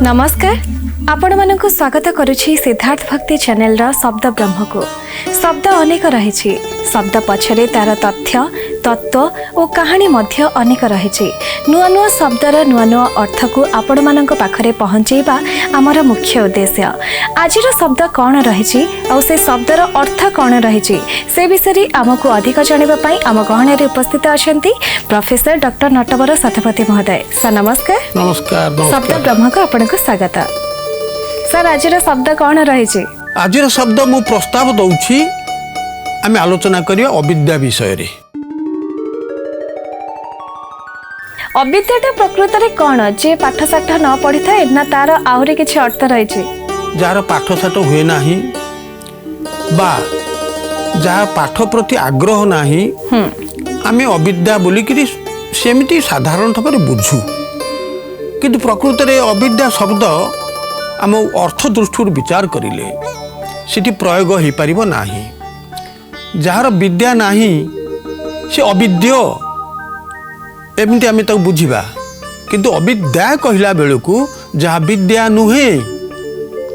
नमस्कार आपण मानक स्वागत करुछि सिद्धार्थ भक्ति चैनल रा शब्द ब्रह्म को। शब्द अनेक रही शब्द पछरे तार तथ्य तत्व और कहानी मध्य अनेक रही नुआ नुआ शब्दर नुआ नुआ अर्थ को आपण मानक पाखरे पहुंचेबा आमर मुख्य उद्देश्य। आजिर शब्द कौन रही और से शब्दर अर्थ कौन रही से विषय आमको अधिक जानवा पाई आम गहन रे उपस्थित अछंती प्रोफेसर डॉक्टर नटवर शतपथी महोदय। सर नमस्कार। नमस्कार। शब्द ब्रह्म को आपनको स्वागत। सर आजिर शब्द कौन रही? आजिर शब्द मु प्रस्ताव दउछि आमे आलोचना करिया अविद्या विषय रे। अविद्याटा प्रकृत रे कौन जे पाठशाठ न पढ़ी थाए ना तार आहुरी किछि अर्थ रही छे? जार पाठशाठ हुए नाही बा जहाँ पाठ प्रति आग्रह नाही आमे अविद्या बोली कि सेमिति साधारण भाव बुझू, किंतु प्रकृत रे अविद्या शब्द आम अर्थ दृष्टि विचार करिले सिटी प्रयोग हो पारिबो नाही। जार विद्या नाही से अविद्य एमती आम तक बुझा, किंतु अविद्या कहला बेलू जहाँ विद्या नुहे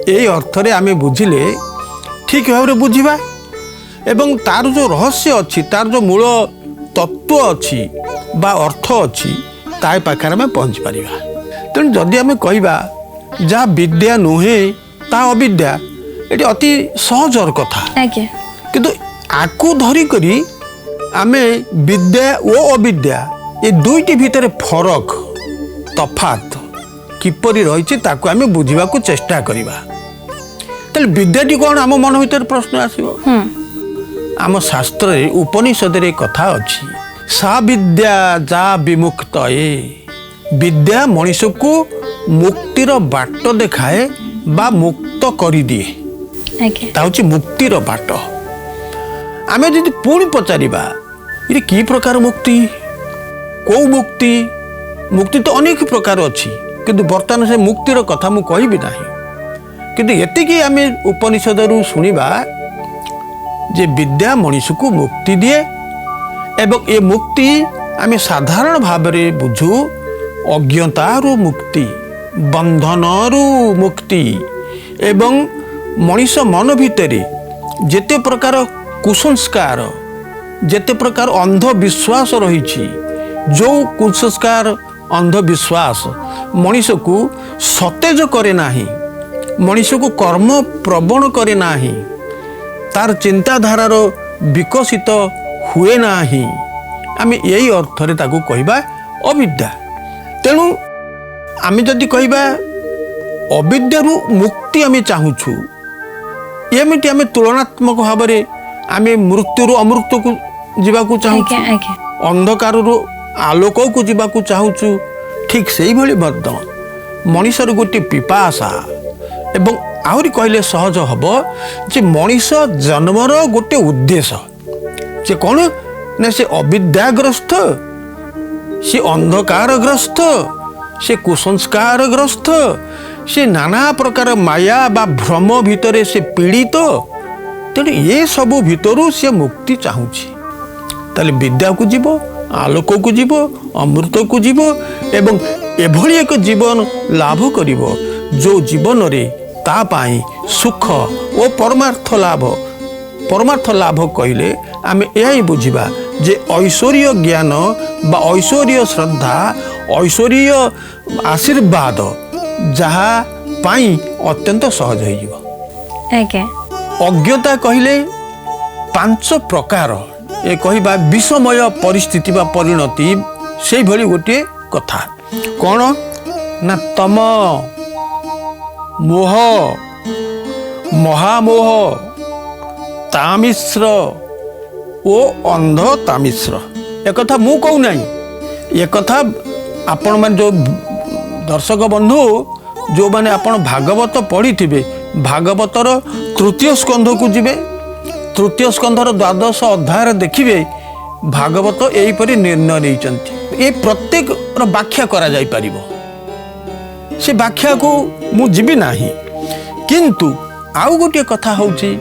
ये अर्थरे आम बुझिले ठीक भाव बुझा एवं तार जो रहस्य अच्छी तार जो मूल तत्व अच्छी बा अर्थ अच्छी ताई पाखे आम पहुँच पार। तेणु जदि आम कहवा जहाँ विद्या नुहे ता अविद्या ये अति सहजर कथा, किंतु आकु धरिक आमे विद्या ओ अविद्या ये दुईटी भितर फरक तफात किपरि रही ताकू आमे बुझा चेष्टा करिबा। तेल विद्याटी कौन आम मन भीतर प्रश्न आसीबो। आम शास्त्र उपनिषद रे कथा अछि सा विद्या जा विमुक्त विद्या मनुष्य को मुक्तिर बाट देखाए बा मुक्त करि दिए ता होछि मुक्तिर बाट। आमे जदि पुणी पचारिबा ये की प्रकार मुक्ति कौ मुक्ति मुक्ति तो अनेक प्रकार अच्छी, किंतु बर्तमान से मुक्तिर कथा मु कहबी नाही, किंतु एतिकी आमे उपनिषद रु सुनिबा जे विद्या मनुष्य को मुक्ति दिए एवं ये मुक्ति आमे साधारण भाव रे बुझू अज्ञतारु मुक्ति बंधनरु मुक्ति एवं मनुष्य मन भितरे जेते प्रकार कुसंस्कार जेते प्रकार अंधविश्वास रही जो कुसंस्कार अंधविश्वास मनुष्य को सतेज करे नाही, मनुष्य को कर्म प्रवण करे नाही, तार चिंताधारार विकसित हुए नाही, आमे यही अर्थरे ताकू कहबा अविद्या। तेणु आमे जदि कहबा अविद्यारु मुक्ति आमे चाहूछु एमिति आमे तुलनात्मक भाव रे आमे मृत्युरु अमृत को जीवाकू चाहूछु, अंधकारु आलोक को जीवाकू चाहूछु, ठीक से भली मत मनुष्यर गोटे पिपासा एवं आहरी कहले सहज हब जे मनुष्य जन्मर गोटे उद्देश्य जे कौन ना से अविद्याग्रस्त से अंधकारग्रस्त से कुसंस्कारग्रस्त से नाना प्रकार माया बा भ्रम भितरे से पीड़ित तेणु ये सबू भितरु से मुक्ति चाहूची ताले विद्या को जीव आलोक को जीव अमृत को जीव एवं एभली एक जीवन लाभ करिवो जो जीवन रे ता पाई सुख ओ परमार्थ लाभ कहले आमे यही बुझिबा जे ऐश्वर्य ज्ञान बा ऐश्वर्य श्रद्धा ऐश्वर्य आशीर्वाद जहा पाई अत्यंत सहज हो जीव। अज्ञता कहले पांच प्रकार ये कहबा विषमय परिस्थिति बा परिणति से भली गोटे कथा कौन ना तम मोह महामोह तामिश्र ओ अंध तामिश्र एक कथा मु कहू नहीं, ये कथा आपण मान जो दर्शक बंधु जो माने आपण भागवत पढ़ी थे भागवतर तृतीय स्कंध को जीवे तृतीय स्कंधर द्वादश अध्याय देखिए भागवत यहीपरि निर्णय नहीं ये प्रत्येक व्याख्या करा जाई परिबो से व्याख्या को मु जीवी नाही, किंतु आउ गोटे कथा होची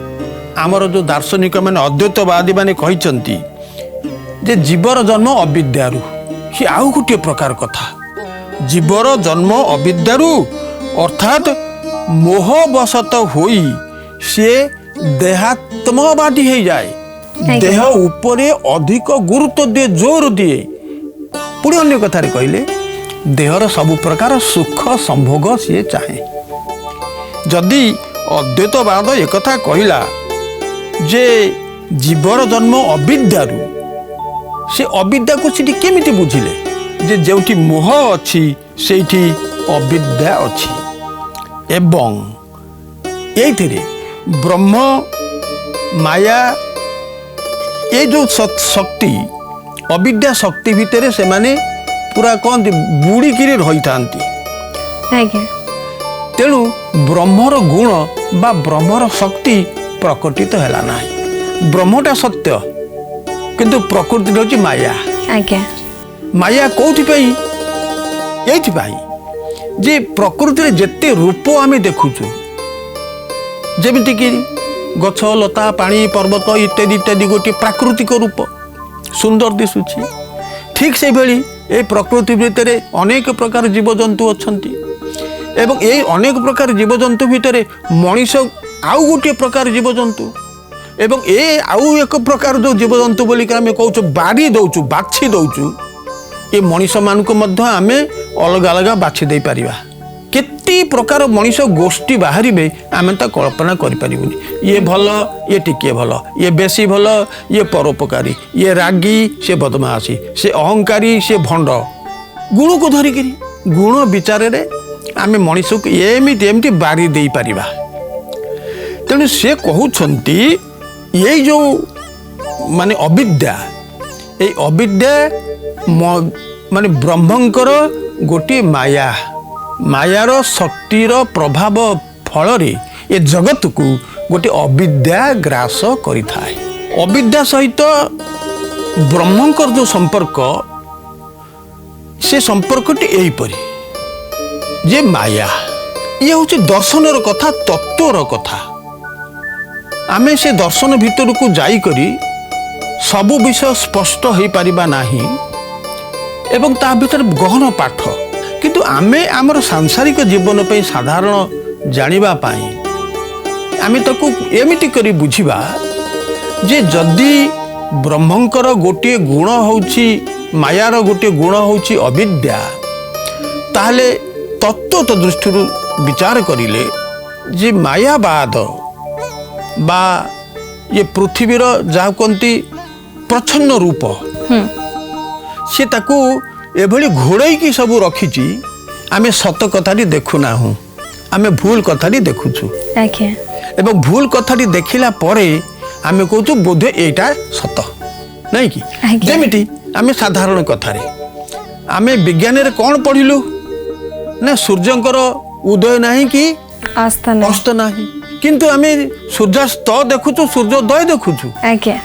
आमर जो दार्शनिक मैंने अद्वैतवादी मैंने कहते जे जीवर जन्म अविद्यारु सी आउ गोटे प्रकार कथा जीवर जन्म अविद्यारु अर्थात मोहवशत होई से देहात्मवादी हो जाए, देह उपरे अधिक गुरुत्व दिए, जोर दिए। पुणी अन्य कथा कहले देहर सब प्रकार सुख संभोग सी चाहे। जदि अद्वैतवाद एक कहला जे जीवर जन्म अविद्यारू, से अविद्या को सीठी केमिति बुझिले जे जोठी मोह अच्छी सेठी अविद्या अच्छी। एवं एथिरे ब्रह्म माया ये जो शक्ति अविद्या शक्ति भितर से माने पूरा कहते बुड़िकी रही था। तेणु ब्रह्मर गुण बा ब्रह्मर शक्ति प्रकटित तो है ना। ब्रह्मटा सत्य किंतु प्रकृति हूँ माया। माया कौथिपाई एइथिपाई जे प्रकृति जेते रूप आमे देखुचु, जेमिति कि गछ लता पानी पर्वत इत्यादि इत्यादि गोटे प्राकृतिक रूप सुंदर दिशुची, ठीक से भली ए प्रकृति भितर अनेक प्रकार जीवजंतु अछंती एवं ए अनेक प्रकार जीवजंतु भितर मनीष आउ गोटे प्रकार जीवजंतु एवं ए आउ एक प्रकार जो जीवजंतु बोली आमे कहूँ बारी दौचु बाछि दौचु, ये मनीष मानक मध्य आमे अलग अलग बाछि दे परिबा। केते प्रकार मनीष गोष्ठी बाहरी आमे तो कल्पना करिपारिबुनी। ये भल ये टिके भल, ये बेसी भल, ये परोपकारी, ये रागी से बदमाशी, से अहंकारी से भंड। गुण को धरिकी गुण विचार रे आमे मनीष को एमती एमती बारी दे पारिबा। तेणु से कहउछंती ये जो माने अविद्या, ये अविद्या माने ब्रह्मंकर गोटे माया, मायार शक्तिर प्रभाव फल रे ये जगत को गोटे अविद्या ग्रास करिथाए। अविद्या सहित ब्रह्मंकर जो संपर्क, से संपर्कटी एहीपरि जे माया, ये हूँ दर्शनर कथा, तत्वर कथा। आमे से दर्शन भितर को जाई करी सबु विषय स्पष्ट हो पारिबा नाही एवं ता भीतर गहन पाठ, किंतु आमे आमर सांसारिक जीवन पे साधारण जानिबा पाई आमे ताकू एमिति करी बुझिबा जे जदि ब्रह्मंकर गोटे गुण होउछि, मायार गोटे गुण होउछि अविद्या, ताहले तत्व दृष्टि विचार करिले जे मायावाद बा ये पृथ्वीर जहाँ कहती प्रच्छन्न रूप से ताकू एभली घोड़ई सब रखी आमे सत कथाटी देखुना हूँ, आमे भूल कथाटी देखुचु एवं भूल कथाटी देखिला परे आमे कहूँ बोधे एटा सत नहीं कि जेमिति आमे साधारण कथारे आमे विज्ञान रे कौन पढ़िलु ना सूर्यंकर उदय नहीं कि अस्त नहीं, किंतु आमे सूर्यास्त देखुचु सूर्योदय देखुचु।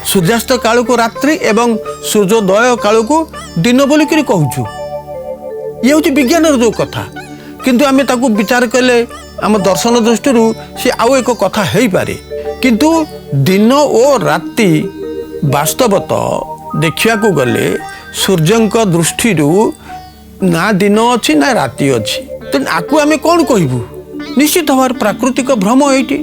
सूर्यास्त काल को रात्रि एवं सूर्योदय काल को दिन बोली करी कहूचु। ये हूँ विज्ञान जो कथा, किंतु आमे ताकू विचार कले आम दर्शन दृष्टि से आउ एक कथा है पारे, किंतु दिन और राति वास्तवत देखिया को गले सूर्यंक दृष्टि ना दिन अच्छी ना राति अच्छी, तो आकू आमे कौन कहबू? निश्चित भाव प्राकृतिक भ्रम एटी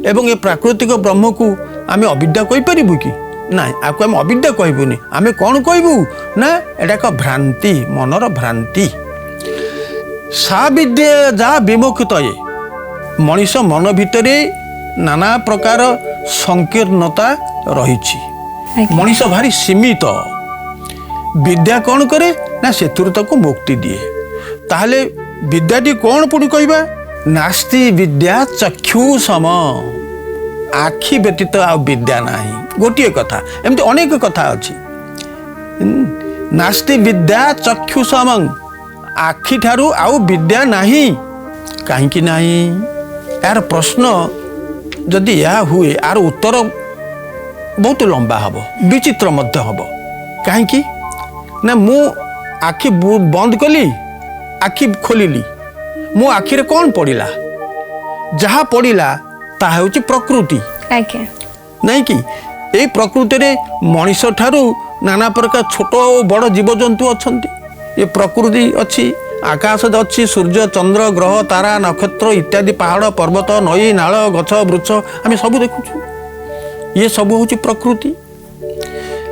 एवं ये प्राकृतिक ब्रह्म को आमे अविद्या कहि परिबु कि ना? आकू आमे अविद्या कहबुनी, आमे कौन कहबू ना एटा एक भ्रांति, मनर भ्रांति। सा विद्या जा विमुखित मनीष मन भितरे नाना प्रकार संकीर्णता रही। मनीष भारी सीमित, विद्या कौन करे ना सेतुर तक मुक्ति दिए। ताहले विद्याटी कौन पुणी कहबा? नास्ति विद्या चक्षु सम, आखि व्यतीत आ विद्या नाही। गोटे कथा, एमती अनेक कथा अच्छी। नास्ति विद्या चक्षु सम, आखि ठारू आउ विद्या नाही। कहीं नाही? यार प्रश्न जदि या हुए यार उत्तर बहुत लंबा हम, विचित्र मध्य हम। कहीं ना मु आखि बंद कली, आखि खोलिली, मो आखि रे कौन पड़िला? जहाँ पड़िला ताहा होची प्रकृति नहीं कि? ए प्रकृति रे मनीष ठारू नाना प्रकार छोट और बड़ जीवजंतु अछंती। ये प्रकृति अच्छी, आकाश अच्छी सूर्य चंद्र ग्रह तारा नक्षत्र इत्यादि पहाड़ पर्वत नई नाल गछ वृक्ष आम सब देखुचु ये सब हूँ प्रकृति।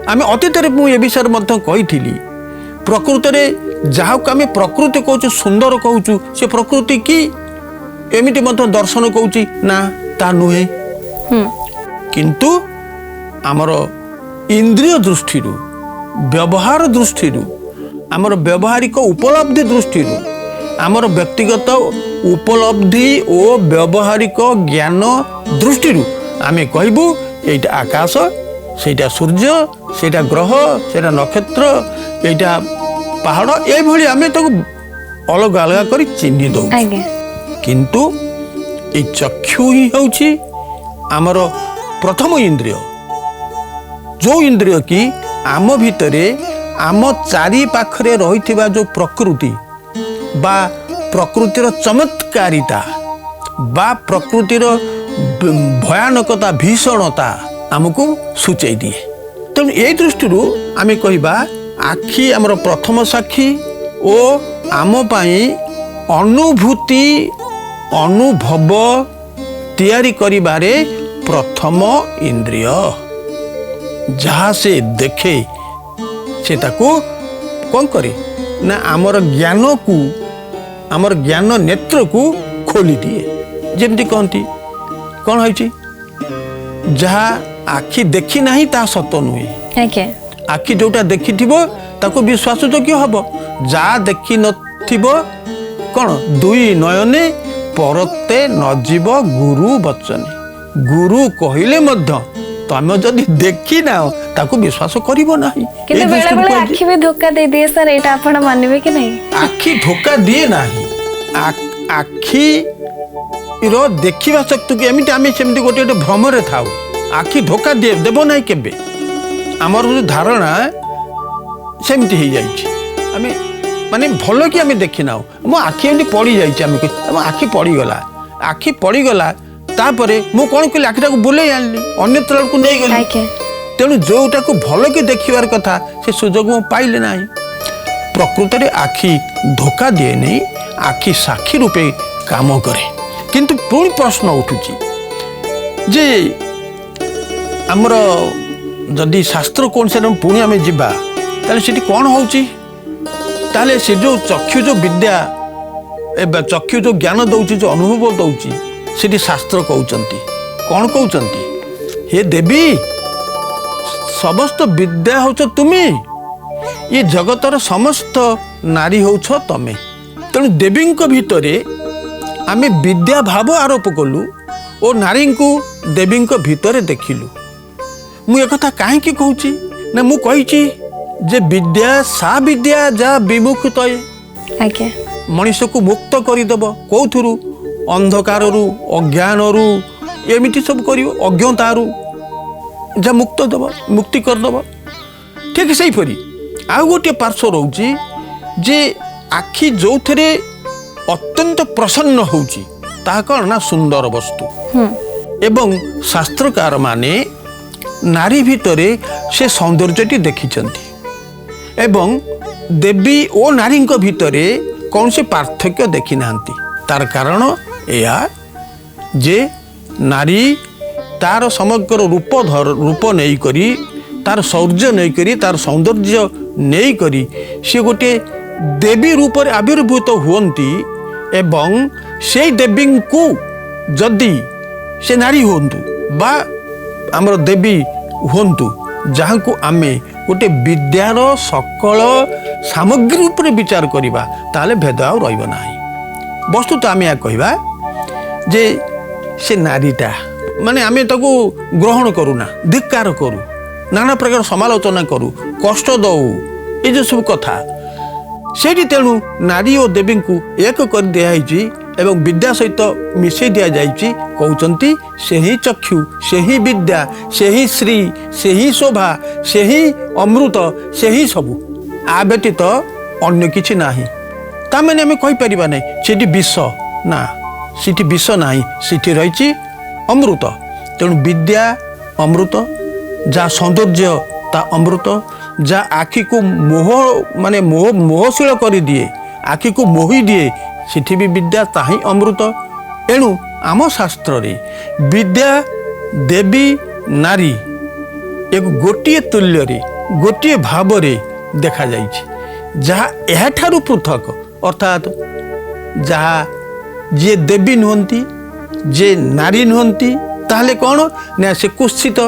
आम अतीत मुझे विषय कही प्रकृति में जहाँ को आम प्रकृति कहूँ सुंदर कहूँ से प्रकृति की एमती दर्शन कहूँ ना ता नुहे किंतु आमर इंद्रिय दृष्टि व्यवहार दृष्टि आमर व्यवहारिक उपलब्धि दृष्टि आमर व्यक्तिगत उपलब्धि और व्यवहारिक ज्ञान दृष्टि आम कहबू एटा आकाश सेटा सूर्य सेटा ग्रह सेटा नक्षत्र एटा पहाड़ ये आम अलग अलग कर चिन्ह दो किंतु ये चक्षु ही होची आमर प्रथम इंद्रिय जो इंद्रिय की आम भितरे आम चारि पाखरे रही जो प्रकृति बा प्रकृतिर चमत्कारिता बा प्रकृतिर भयानकता भीषणता आमको सूचई दिए। तेणु ये दृष्टि आम कहबा आखि आमर प्रथम साक्षी और आम पाई अनुभूति अनुभव तैयारी करिबारे प्रथम इंद्रिय जहाँ से देखे से ताको कौन करे ना आमर ज्ञान को आमर ज्ञान नेत्र को खोली दिए जमती कहती कौन है जहाँ आखि देखी ना ता सत नुहे आखि जोटा देखी ताको विश्वास योग्य हम जहाँ देखी नथिबो कौन दुई नयने परते नजीव गुरु बचने गुरु कहले मध्य तमे जदि देखी ना ताको विश्वास करिवो नाही किंतु बेले बेले आखि भी धोखा दे दिए सर एटा आपण मानबे कि नहीं आखि धोखा दिए नाही आखि रो देखिबा शक्ति के एमिति आमे सेमति गोटे भ्रम रे थाउ आखि धोखा दे देबो नाही केबे हमर धारणा सेमति हो जाइए आम माने भल कि आम देखी ना मो आखि एमती पड़ी जाइए आखि पड़गला आखि पड़गला तापर मु कौन कली आखिटा को बुले आनी अन्य तल को नहीं गली तेणु जोटा को भल कि देखिबार कथा से सुजोग मु पाइले ना प्रकृत में आखि धोखा दिए नहीं आखि साक्षी रूपे काम करे किंतु पुणी प्रश्न उठुची जे आमर जदि शास्त्र कौन से पुणी आम जीवा ताले सेठी कौन होची ताले से जो चक्षु जो विद्या एवं चक्षु जो ज्ञान दौची जो अनुभव दौची सेठी शास्त्र कहउचंती कौन कहउचंती हे देवी समस्त विद्या होच तुमी ये जगतर समस्त नारी होछ तमे तेणु देवी भितरे आमे विद्या भाव आरोप कलु और नारी को देवी भितरे देखिलु मु एक कथा काहे की कहूची ना मु कहिची जे विद्या सा विद्या जा विमुख तय मनीष को मुक्त करदेव कौथुरु अंधकार अज्ञान एमती सब कर अज्ञतारू जा मुक्त दब मुक्ति करदेव ठीक से परी आउ गोटे पार्श्व रोची जे आखि जो थे अत्यंत प्रसन्न होची ता कौन ना सुंदर वस्तु एवं शास्त्रकार माने नारी भितरे से सौंदर्यटी देखिचंती एवं देवी और नारी भितरे कौन से पार्थक्य देखी नांती तार कारण या जे नारी तार समग्र रूप नहीं करी तार शौर्य नहीं करी तार सौंदर्य नहीं करी से गोटे देवी रूप में आविर्भूत हुअन्ती एवं से देवी को जदि से नारी हुंतु बा आमर देवी हुंतु जहाँ को आमे गोटे विद्यार सकल सामग्री उपरे विचार करिबा ताले भेद आ रहिबो नाही वस्तु तो आमे या कहिबा जे से नारीटा माने आमे ताको ग्रहण करूना धिक्कार करू नाना प्रकार समालोचना करू कष्ट दऊ ये जो सब कथा सेठी तेणु नारी और देवी को एक कर दिया एवं विद्या सहित मिसई दि जाइए कहते से ही चक्षु से ही विद्या से ही श्री से ही शोभा से ही अमृत से ही सबू आ व्यतीत अन्य किछि नाही तामें आम कहीपर ना सेठी विष ना सेठी विष ना सेठी रही अमृत तेणु विद्या अमृत जा सौंदर्य ता अमृत जा आखि को मोह माने मोहशील कर दिए आखि को मोहि दिए सेठी भी विद्या ताही अमृत। एणु आम शास्त्र रे विद्या देवी नारी एक गोटिए तुल्य रे गोटिए भाव रे देखा जाइछि। जहाँ एठारु पृथक अर्थात जहाँ जे देवी नुहंती जे नारी नुहंती ताहले कौन ना से कुत्सित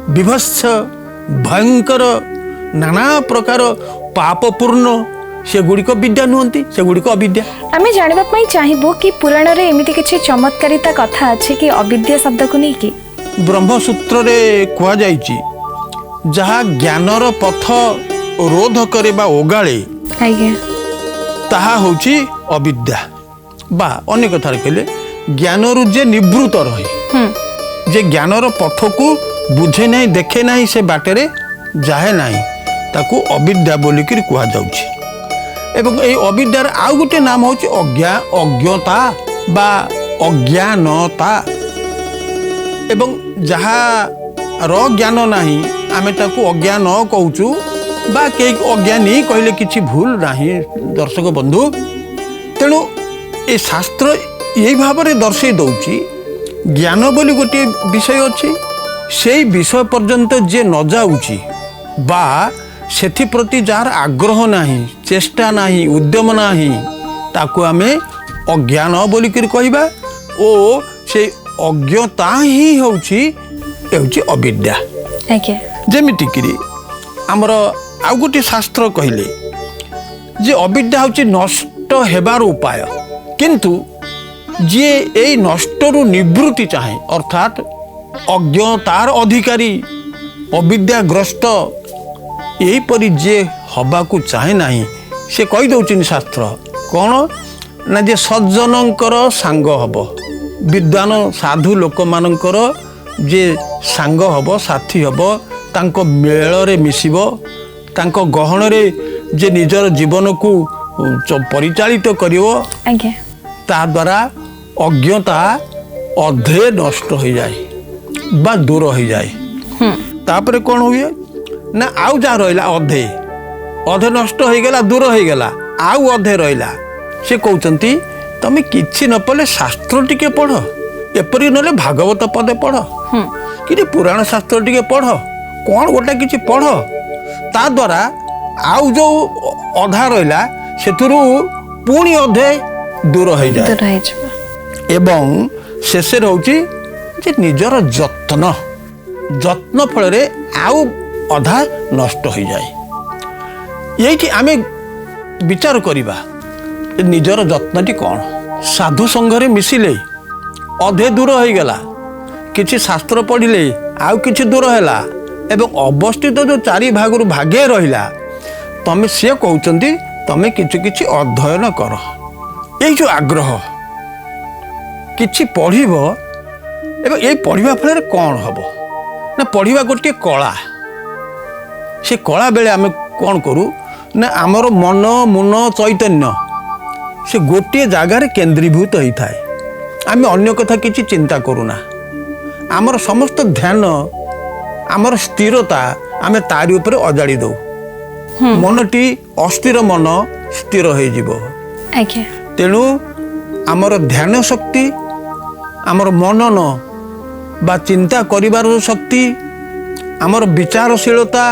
विभत्स भयंकर नाना प्रकार पापपूर्ण से गुड़िक विद्या नुहंती से गुड़िक अविद्या। आमे जानिबा पई चाहिबो कि पुराण रे एमिति किछि चमत्कारिता कथा अछि कि अविद्या शब्द को नै कि ब्रह्मसूत्र रे कुआ जाइछि जहाँ ज्ञानर पथ रोध करे बा ओगाळे आज्ञा ताहा होछि अविद्या बा अन्य कथार कहले ज्ञानरु जे निवृत्त रहे जे ज्ञानर पथ को बुझे नहीं देखे नहीं से बाटरे जाए नहीं ताकू अविद्या बोलिक कुआ जाउछि। एवं ए अविद्यार आउ गोटे नाम होछि अज्ञता बा अज्ञानता। एवं जहाँ ज्ञान नाही आमे ताकू अज्ञान कहूचु बा के अज्ञानी कहले किछि भूल नाही दर्शक बंधु। तेणु ए शास्त्र यही भाव में दर्शई दौची ज्ञान बोली गोटे विषय अच्छी से विषय पर्यंत जे न जाऊँगी बा सेथि प्रति जार आग्रह नाही चेष्टा नाही उद्यम नाही ताकू आमे अज्ञान बोलिक कहबा ओ से अज्ञता ही होउची अविद्या। जेमितिकरी आमर आउ गोटे शास्त्र कहले जे अविद्या होउची नष्ट हेबार उपाय किंतु जे ए नष्टरु निवृत्ति चाहे अर्थात अज्ञतार अधिकारी अविद्याग्रस्त यहीपरि जे हबाकू चाहे नाही से कही दौचिन शास्त्र कौन ना जे सज्जनकर सांग हब विद्वान साधु लोक मानकर जे सांग हब साथी हब तांको मेଳରେ मिसिब तांको गहणरे जे निजर जीवन को परिचालित करिवो ता द्वारा अज्ञता अधे नष्ट हो जाए बा दूर हो जाए। तापरे कौन हुए ना आउ जा रहा अधे अधे नष्ट हो गला दूर हो गला आउ अधे रहा से कहते तमे किछि न पले शास्त्र टिके पढ़ एपरी नले भागवत पदे पढ़ कि पुराण शास्त्र टिके पढ़ कौन गोटे किछि पढ़ ता द्वारा आउ जो अधा रहा से पुणी अधे दूर हो जाए। एवं शेष होची जे निजर जत्न फल आउ अधा नष्ट हो जाए। यही आमे विचार करिबा निजर जत्नटी कौन साधु संघरे मिसिले अधे दूर हो गला किछि शास्त्र पढ़िले आउ किछि दूर हैला एवं अवस्थित जो चारि भागरु भागे रहिला तमे से कहउचंती तमे किछि किछि अध्ययन कर यही जो आग्रह किछि पढ़िब एवं ये पढ़िबा फल कौन हब ना पढ़िबा गोटे कला से कला बेले आमे कौन करू ना आमर मन मुन चैतन्य से गोटे जगार केन्द्रीभूत होता है आमे अन्य कथा किछि चिंता करूना आमर समस्त ध्यान आमर स्थिरता आमे तारी ऊपर अजाड़ी दो मनटी अस्थिर मन स्थिर हो जिवो। तेणु आमर ध्यान शक्ति आमर मनन बा चिंता करिबार शक्ति आमर विचारशीलता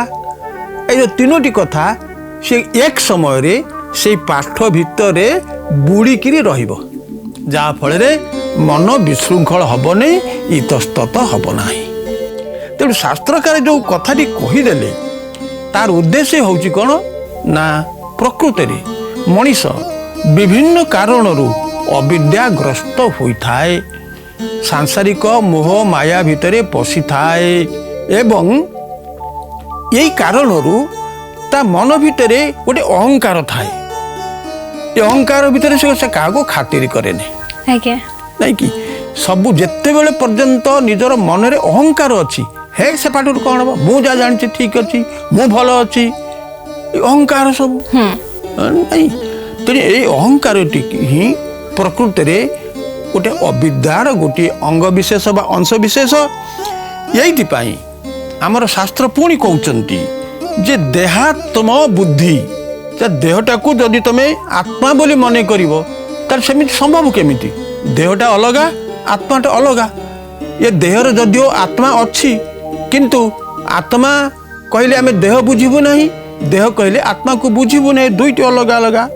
ये तीनोटी कथा से एक समय रे से पाठ भितर बुड़िकी रहिबो जा फल रे मन विशृंखल हब नहीं इतस्तत हब नहीं। तेणु शास्त्रकार जो कथाटी कहीदेले तार उद्देश्य होची कौन ना प्रकृति रे मनीष विभिन्न कारणरू अविद्याग्रस्त होइथाए सांसारिक मोह माया भितरे पशि थाए एवं यही कारणरू ता मन भितरे गोटे अहंकार थाए ये अहंकार भितरे से क्या खातिर करे नहीं कि सबू जिते बेले पर्यंत निजर मन रे अहंकार अच्छी हे से पाठ कौन हम मु जा जानी ठीक अच्छी मु भल अच्छी अहंकार सब नहीं तेणु ये अहंकार ही प्रकृति रे गोटे अविद्यार गोटे अंग विशेष बा अंश विशेष यही आमर शास्त्र पुणी कहते जे देहात्म बुद्धि देहटा को जदि तुम आत्मा बोली मन करिवो तार सेमिति संभव केमिति देहटा अलगा आत्माटा अलगा ये देहर जदिओ आत्मा अच्छी किंतु आत्मा कहले आमे देह बुझिबु नहीं देह कहले आत्मा को बुझिबु नहीं दुईटी अलगा अलगा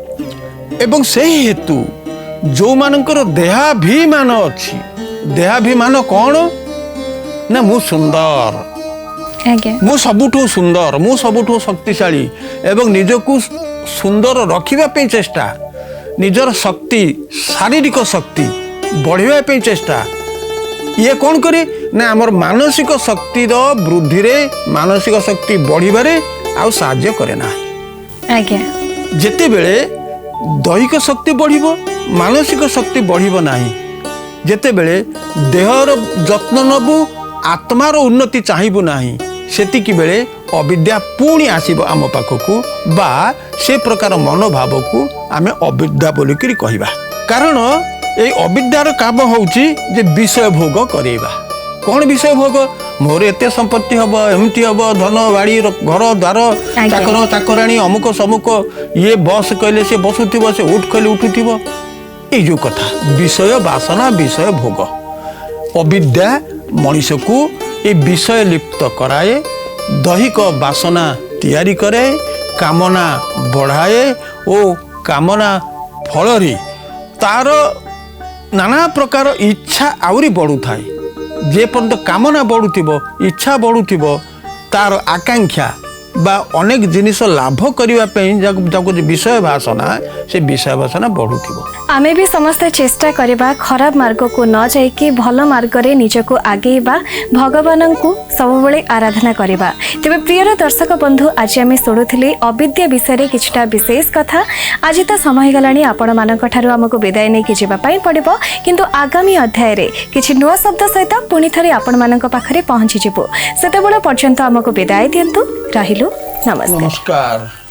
एवं से हेतु जो मानकर देहाभिमान अच्छी देहाभिमान कौन ना मु सुंदर आज्ञा मु सबुठु सुंदर मु सबुठु शक्तिशाली एवं निजको सुंदर रखिबा पे चेष्टा निजर शक्ति शारीरिक शक्ति बढ़िबा पे चेष्टा ये कौन करे ना आमर मानसिक शक्तिर वृद्धि रे मानसिक शक्ति बढ़िबारे आउ साहाय्य करे ना आज्ञा जेते बेले दैहिक शक्ति बढ़िबो मानसिक शक्ति बढ़िबो नाही जेते बेले देहर जत्न नबु आत्मार उन्नति चाहिबु नाही सेतिकी बेले अविद्या पुणी आसीबो आम पाखकु बा से प्रकार मनोभाव को आमे अविद्या बोलिकरी कहिबा कारण ए अविद्यार काम होउची जे विषय भोग करेबा कौन विषय भोग मोर एते संपत्ति हब एमती हब धन बाड़ी घर द्वार चाकर चाकराणी अमुक समुक ये बस कहले से बसुथिबो से उठ कहले उठुथिबो ए जो कथा विषय वासना विषय भोग अविद्या मनुष्य को ये विषय लिप्त कराए दैहिक वासना तैयारी करे कामना बढ़ाए ओ कामना फल तार नाना प्रकार इच्छा आउरी बढ़ू थाए जे पर्यंत कामना बढ़ुथिबो इच्छा बढ़ुथिबो तार आकांक्षा बा अनेक जिनिस लाभ करिवा पे जाको विषय भाषणा से विषय भाषणा बढ़ुथिबो आमे भी समस्त चेष्टा करबा खराब मार्ग को न जाइके भल मार्ग रे निजको आगेबा भगवान को सब बेले आराधना करबा तेबे प्रिय दर्शक बंधु आज आमे सुडुथिले अविद्या विषय रे किछटा विशेष कथा आज तो समय गलानी आपण मानक ठारू हमको विदाय नै के जेबा पई पड़िबो किंतु आगामी अध्याय रे किछि नुवा शब्द सहित पुनी थरे आपण मानक पाखरे पहुंची जेबो सेते बेले पर्यंत हमको विदाय दियंतु रहिलु नमस्कार।